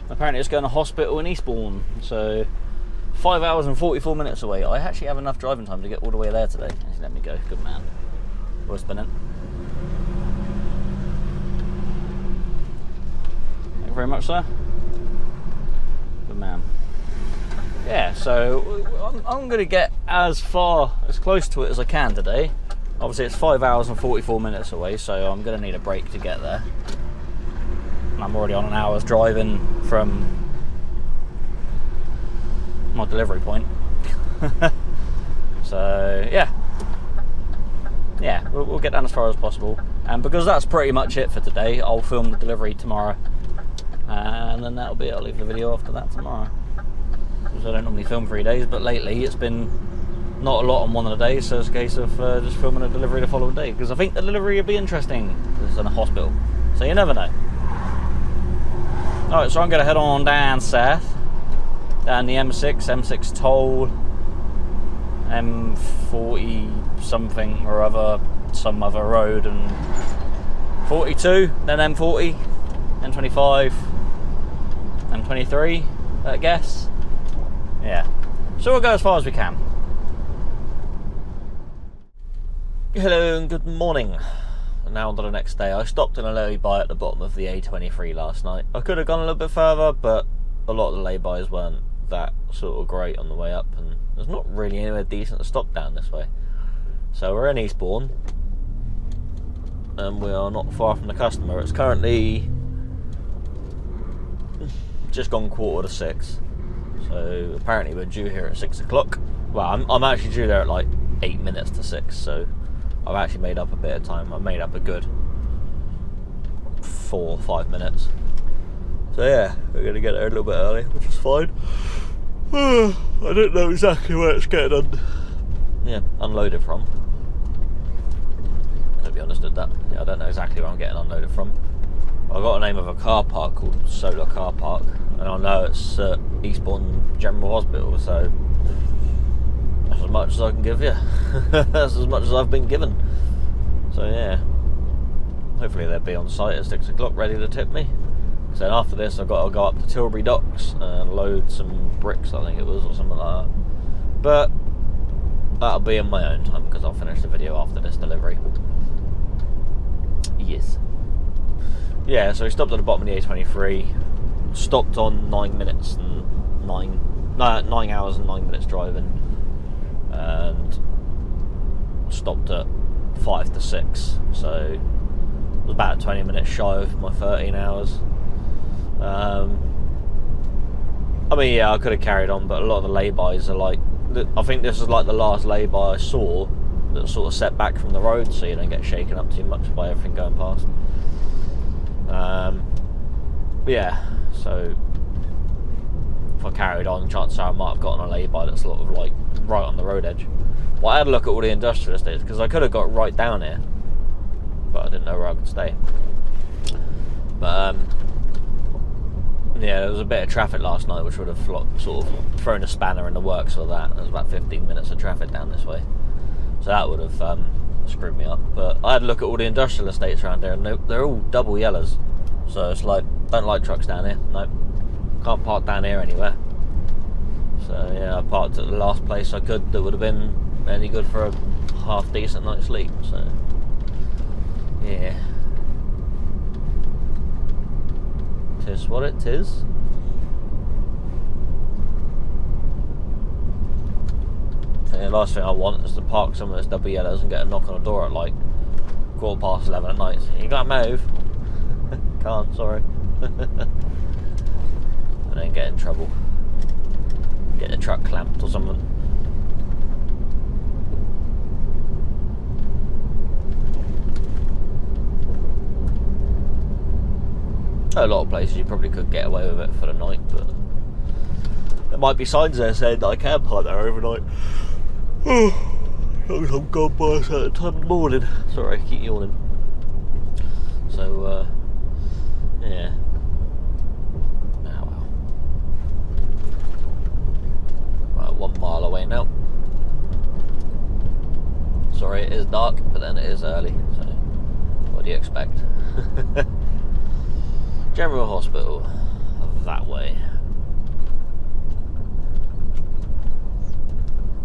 Apparently it's going to hospital in Eastbourne, so 5 hours and 44 minutes away. I actually have enough driving time to get all the way there today. Let me go, good man. We're spinning. Thank you very much, sir. Good man. Yeah, so I'm going to get as close to it as I can today. Obviously it's 5 hours and 44 minutes away, so I'm going to need a break to get there. I'm already on an hour's driving from my delivery point. So yeah, we'll get down as far as possible, and because that's pretty much it for today, I'll film the delivery tomorrow, and then that'll be it. I'll leave the video after that tomorrow, because I don't normally film 3 days, but lately it's been not a lot on one of the days, so it's a case of just filming a delivery the following day, because I think the delivery will be interesting. It's in a hospital, so you never know. Alright, so I'm going to head on down south, down the M6 toll, M40 something or other, some other road, and 42, then M40, M25, M23, I guess. Yeah, so we'll go as far as we can. Hello and good morning. Now on to the next day. I stopped in a lay-by at the bottom of the A23 last night. I could have gone a little bit further, but a lot of the lay-bys weren't that sort of great on the way up, and there's not really anywhere decent to stop down this way. So we're in Eastbourne, and we are not far from the customer. It's currently just gone 5:45, so apparently we're due here at 6 o'clock. Well, I'm actually due there at like 8 minutes to 6, so I've actually made up a bit of time. I've made up a good 4 or 5 minutes. So yeah, we're going to get there a little bit early, which is fine. I don't know exactly where it's getting unloaded from. To be honest with that, I don't know exactly where I'm getting unloaded from. I've got a name of a car park called Solar Car Park, and I know it's Eastbourne General Hospital, so that's as much as I can give you. That's as much as I've been given. So yeah, hopefully they'll be on site at 6 o'clock ready to tip me. So then after this I've got to go up to Tilbury Docks and load some bricks, I think it was, or something like that. But that'll be in my own time, because I'll finish the video after this delivery. Yes. Yeah, so we stopped at the bottom of the A23, stopped on 9 hours and 9 minutes driving, and stopped at 5 to 6, so it was about 20 minutes shy of my 13 hours. I mean, yeah, I could have carried on, but a lot of the lay-bys are like, I think this is like the last lay-by I saw that sort of set back from the road, so you don't get shaken up too much by everything going past. Yeah, so if I carried on, chances are I might have gotten a lay-by that's sort of like right on the road edge. Well, I had a look at all the industrial estates, because I could have got right down here, but I didn't know where I could stay. But yeah, there was a bit of traffic last night, which would have sort of thrown a spanner in the works for that. There was about 15 minutes of traffic down this way, so that would have screwed me up. But I had a look at all the industrial estates around there, and they're all double yellows, so it's like, don't like trucks down here. Nope, can't park down here anywhere. So yeah, I parked at the last place I could that would have been any good for a half decent night's sleep. So yeah, tis what it is. And the last thing I want is to park some of those double yellows and get a knock on the door at like 11:15 at night. You gotta move. Can't, sorry. And then get in trouble. Get the truck clamped or something. A lot of places you probably could get away with it for the night, but there might be signs there saying that I can park there overnight. As long as I'm gone by a certain time in the morning. Sorry, I keep yawning. So, yeah. Oh well. Right, 1 mile away now. Sorry, it is dark, but then it is early, so what do you expect? General Hospital, that way.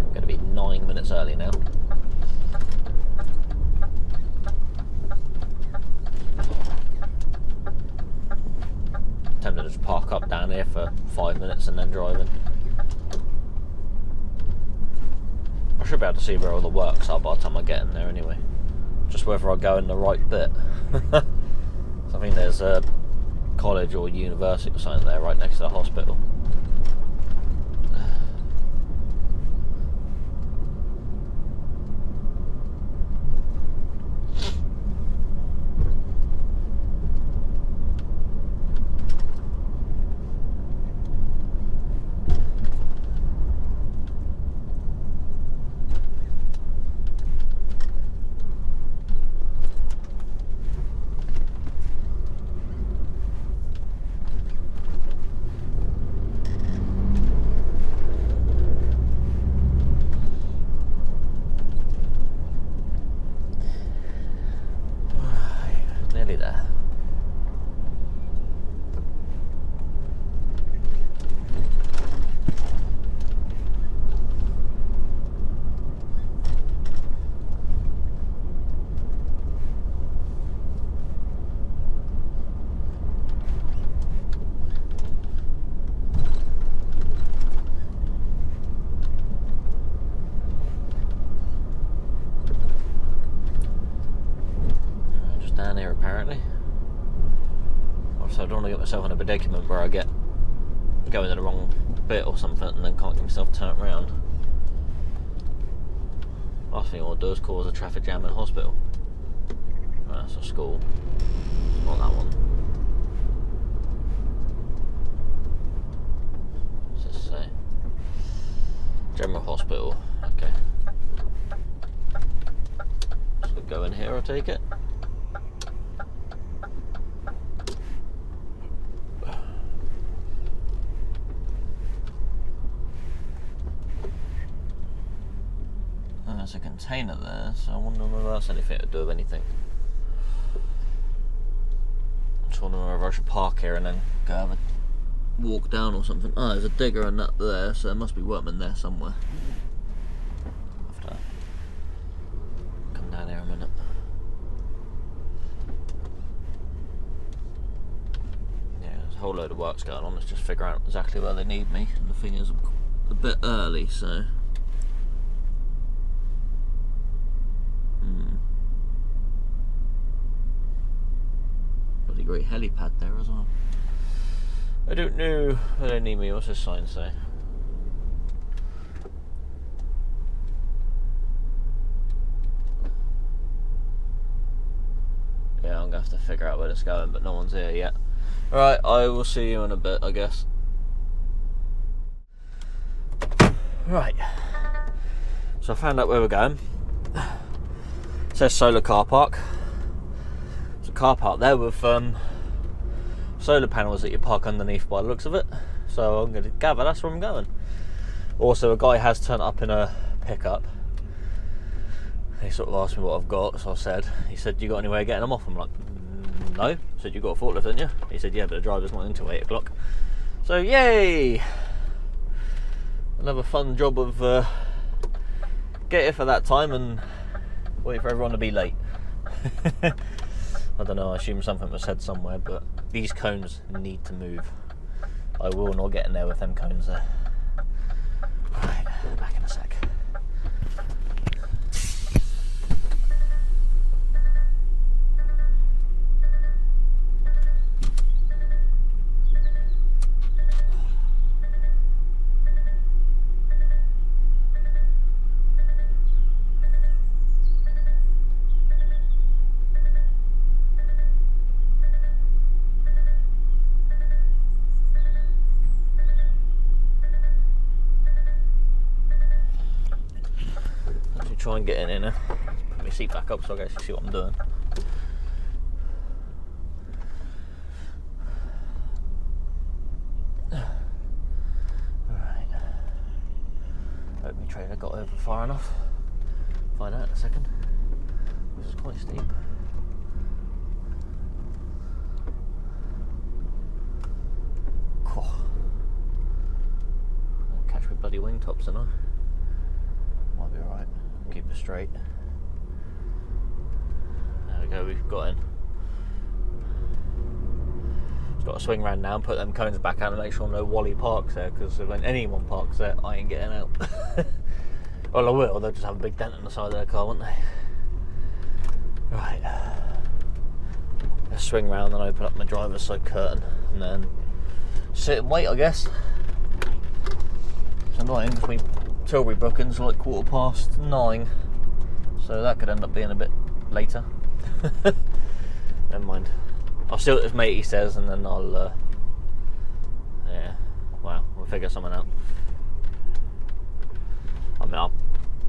I'm going to be 9 minutes early now. Tempted to just park up down here for 5 minutes and then drive in. I should be able to see where all the works are by the time I get in there anyway. Just whether I go in the right bit. So I think there's a college or university or something there right next to the hospital. I don't want to get myself in a predicament where I go into the wrong bit or something and then can't get myself turned around. Last thing I want to do is cause a traffic jam in a hospital. Right, that's a school. Not that one. What's this say? General hospital. Okay. So go in here, I take it. And there's a container there, so I wonder whether that's anything to do with anything. I'm just wondering whether I should park here and then go have a walk down or something. Oh, there's a digger and that there, so there must be workmen there somewhere. I'll have to come down here a minute. Yeah, there's a whole load of work's going on. Let's just figure out exactly where they need me. And the thing is, I'm a bit early, so. Bloody great helipad there as well. I don't know where they need me. What's this sign say? Yeah, I'm gonna have to figure out where it's going, but no one's here yet. Alright, I will see you in a bit, I guess. Right. So I found out where we're going. It says solar car park. There's a car park there with solar panels that you park underneath by the looks of it. So I'm going to gather that's where I'm going. Also, a guy has turned up in a pickup. He sort of asked me what I've got, so I said, he said, you got any way of getting them off? I'm like, no. I said, you got a forklift, didn't you? He said, yeah, but the driver's not until 8 o'clock. So, yay! Another fun job of get here for that time and wait for everyone to be late. I don't know, I assume something was said somewhere, but these cones need to move. I will not get in there with them cones there. Right, back in a sec. Try and get in here. Put my seat back up so I can actually see what I'm doing. Alright. Hope my trailer got over far enough. Find out in a second. This is quite steep. Cool. I'll catch my bloody wingtops, don't I? Might be alright. Keep it straight. There we go, we've got in. Just got to swing round now and put them cones back out and make sure no Wally parks there, because when anyone parks there, I ain't getting out. Well, I will, they'll just have a big dent in the side of their car, won't they? Right. Let's swing round and open up my driver's side curtain and then sit and wait, I guess. It's annoying because we Tilbury bookings are like 9:15, so that could end up being a bit later. Never mind. I'll see what this matey says and then I'll yeah, well, we'll figure something out. I mean,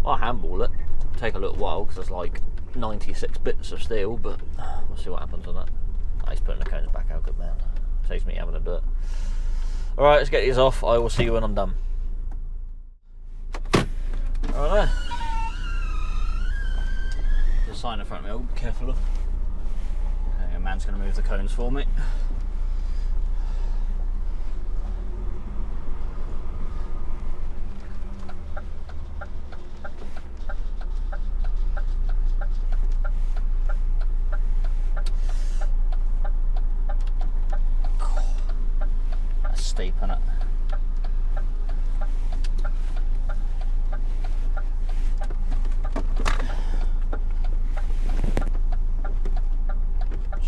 I'll handball it. It'll take a little while because there's like 96 bits of steel, but we'll see what happens with that. He's putting the cones back out, good man. Saves me having to do it. Alright, let's get these off. I will see you when I'm done. Right there. There's a sign in front of me, I'll be careful of. A man's going to move the cones for me. That's steep, isn't it?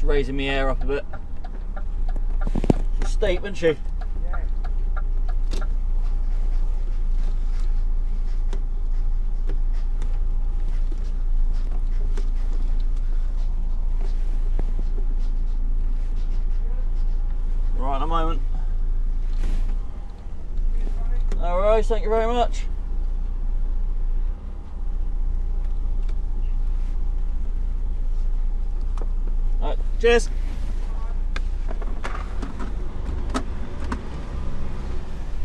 Raising my air up a bit. steep, isn't she? Right, in a moment. Alright, thank you very much. Alright, cheers.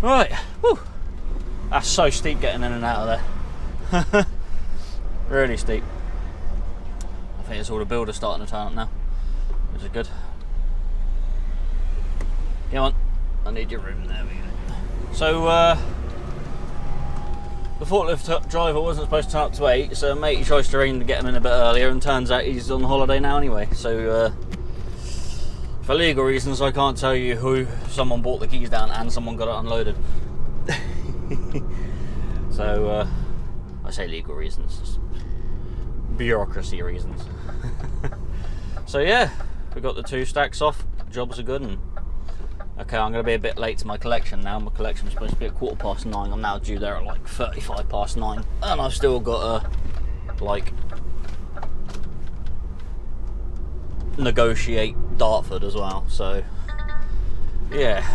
Right, whew. That's so steep getting in and out of there. Really steep. I think it's all the builders starting to turn up now, which is good. Come on, I need your room. There we go. So, the forklift driver wasn't supposed to turn up to 8, so mate he tries to ring to get him in a bit earlier, and turns out he's on holiday now anyway. So, for legal reasons, I can't tell you who someone brought the keys down and someone got it unloaded. So, I say legal reasons, just bureaucracy reasons. So yeah, we got the 2 stacks off. Jobs are good. And okay, I'm going to be a bit late to my collection now. My collection was supposed to be at 9:15. I'm now due there at like 9:35, and I've still got to like negotiate Dartford as well. So yeah,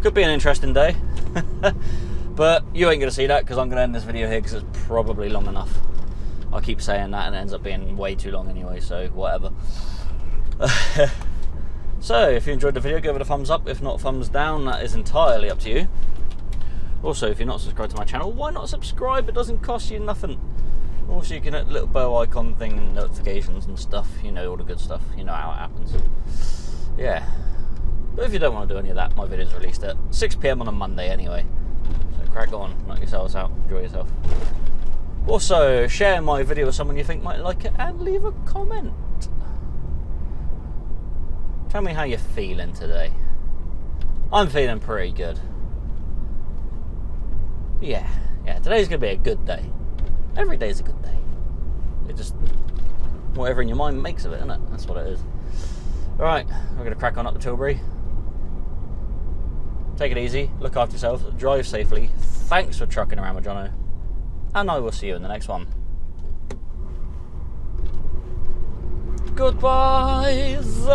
could be an interesting day. But you ain't going to see that because I'm going to end this video here because it's probably long enough. I keep saying that and it ends up being way too long anyway, so whatever. So, if you enjoyed the video, give it a thumbs up. If not, thumbs down. That is entirely up to you. Also, if you're not subscribed to my channel, why not subscribe? It doesn't cost you nothing. Also, you can hit the little bell icon thing and notifications and stuff. You know, all the good stuff. You know how it happens. Yeah. But if you don't want to do any of that, my video's released at 6 PM on a Monday anyway. So crack on, knock yourselves out, enjoy yourself. Also, share my video with someone you think might like it and leave a comment. Tell me how you're feeling today. I'm feeling pretty good. Yeah, today's gonna be a good day. Every day's a good day. It just, whatever in your mind makes of it, isn't it? That's what it is. Alright, we're gonna crack on up to Tilbury. Take it easy, look after yourself, drive safely. Thanks for trucking around with Jono. And I will see you in the next one. Goodbyes.